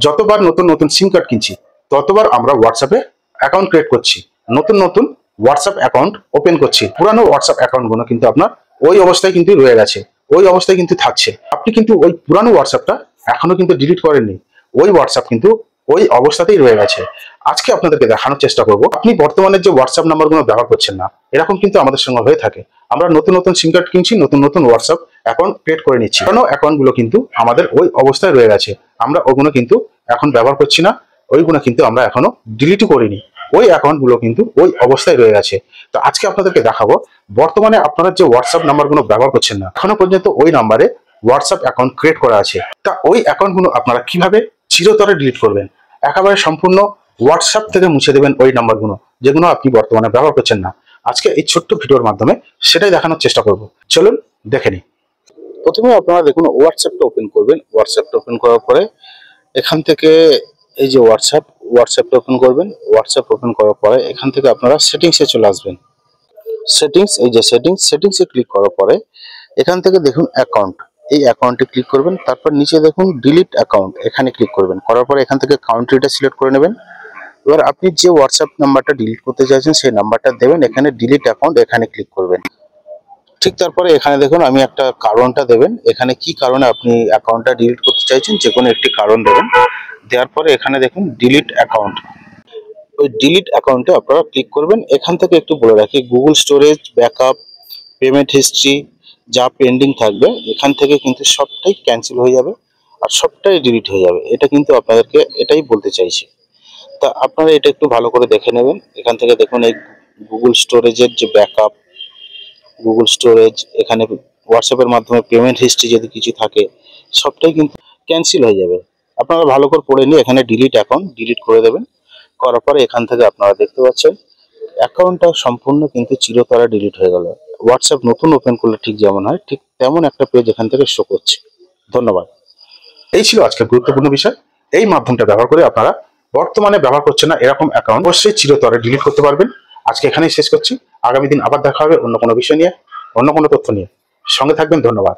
যতবার নতুন নতুন সিম কার্ড কিনছি ততবার আমরা হোয়াটসঅ্যাপে অ্যাকাউন্ট ক্রিয়েট করছি, নতুন নতুন হোয়াটসঅ্যাপ অ্যাকাউন্ট ওপেন করছি। পুরানো হোয়াটসঅ্যাপ অ্যাকাউন্টগুলো কিন্তু আপনার ওই অবস্থায় কিন্তু রয়ে গেছে, ওই অবস্থায় কিন্তু থাকছে। আপনি কিন্তু ওই পুরানো হোয়াটসঅ্যাপটা এখনো কিন্তু ডিলিট করেননি, ওই হোয়াটসঅ্যাপ কিন্তু ওই অবস্থাতেই রয়ে গেছে। আজকে আপনাদেরকে দেখানোর চেষ্টা করব, আপনি বর্তমানে যে হোয়াটসঅ্যাপ নাম্বারগুলো ব্যবহার করছেন না, এরকম কিন্তু আমাদের সঙ্গে হয়ে থাকে। আমরা নতুন নতুন সিম কার্ড কিনছি, নতুন নতুন হোয়াটসঅ্যাপ অ্যাকাউন্ট ক্রিয়েট করে নিচ্ছি, পুরানো অ্যাকাউন্টগুলো কিন্তু আমাদের ওই অবস্থায় রয়ে গেছে। আমরা ওগুলো কিন্তু এখন ব্যবহার করছি না, ওইগুলো কিন্তু আমরা এখনো ডিলিটও করিনি, ওই অ্যাকাউন্টগুলো কিন্তু ওই অবস্থায় রয়ে গেছে। তো আজকে আপনাদেরকে দেখাবো বর্তমানে আপনারা যে হোয়াটসঅ্যাপ নাম্বারগুলো ব্যবহার করছেন না, এখনো পর্যন্ত ওই নাম্বারে হোয়াটসঅ্যাপ অ্যাকাউন্ট ক্রিয়েট করা আছে। তা ওই অ্যাকাউন্টগুলো আপনারা কিভাবে চিরতরে ডিলিট করবেন, একেবারে সম্পূর্ণ হোয়াটসঅ্যাপ থেকে মুছে দেবেন ওই নাম্বারগুলো যেগুলো আপনি বর্তমানে ব্যবহার করছেন না। আজকে এই ছোট্ট ভিডিওর মাধ্যমে সেটাই দেখানোর চেষ্টা করব, চলুন দেখে নিই। প্রথমে আপনারা দেখুন হোয়াটসঅ্যাপটা ওপেন করবেন। হোয়াটসঅ্যাপটা ওপেন করার পরে এখান থেকে এই যে হোয়াটসঅ্যাপটা ওপেন করবেন। হোয়াটসঅ্যাপ ওপেন করার পরে এখান থেকে আপনারা সেটিংসে চলে আসবেন। এই যে সেটিংসে ক্লিক করার পরে এখান থেকে দেখুন অ্যাকাউন্ট, এই অ্যাকাউন্টে ক্লিক করবেন। তারপর নিচে দেখুন ডিলিট অ্যাকাউন্ট, এখানে ক্লিক করবেন। করার পরে এখান থেকে কান্ট্রিটা সিলেক্ট করে নেবেন। এবার আপনি যে হোয়াটসঅ্যাপ নাম্বারটা ডিলিট করতে চাইছেন সেই নাম্বারটা দেবেন, এখানে ডিলিট অ্যাকাউন্ট এখানে ক্লিক করবেন। ঠিক তারপরে এখানে দেখুন আমি একটা কারণটা দেবেন, এখানে কি কারণে আপনি অ্যাকাউন্টটা ডিলিট করতে চাইছেন যে কোনো একটি কারণ দেবেন। দেওয়ার পরে এখানে দেখুন ডিলিট অ্যাকাউন্ট, ওই ডিলিট অ্যাকাউন্টে আপনারা ক্লিক করবেন। এখান থেকে একটু বলে রাখি, Google storage, backup, payment history যা পেন্ডিং থাকবে এখান থেকে কিন্তু সবটাই ক্যান্সেল হয়ে যাবে আর সবটাই ডিলিট হয়ে যাবে। এটা কিন্তু আপনাদেরকে এটাই বলতে চাইছি। তা আপনারা এটা একটু ভালো করে দেখে নেবেন। এখান থেকে দেখুন এই গুগল স্টোরেজের যে ব্যাকআপ, গুগল স্টোরেজ, এখানে হোয়াটসঅ্যাপের মাধ্যমে পেমেন্ট হিস্ট্রি যদি কিছু থাকে সবটাই কিন্তু ক্যান্সেল হয়ে যাবে। আপনারা ভালো করে পড়ে নিয়ে এখানে ডিলিট অ্যাকাউন্ট ডিলিট করে দেবেন। করার পরে এখান থেকে আপনারা দেখতে পাচ্ছেন অ্যাকাউন্টটা সম্পূর্ণ কিন্তু চিরতরে ডিলিট হয়ে গেল। হোয়াটসঅ্যাপ নতুন ওপেন করলে ঠিক যেমন হয় ঠিক তেমন একটা পেজ এখান থেকে শো করছে। ধন্যবাদ। এই ছিল আজকের গুরুত্বপূর্ণ বিষয়। এই মাধ্যমটা ব্যবহার করে আপনারা বর্তমানে ব্যবহার করছেন না এরকম অ্যাকাউন্ট অবশ্যই চিরতরে ডিলিট করতে পারবেন। আজকে এখানেই শেষ করছি, আগামী দিন আবার দেখা হবে অন্য কোনো বিষয় নিয়ে, অন্য কোনো তথ্য নিয়ে। সঙ্গে থাকবেন, ধন্যবাদ।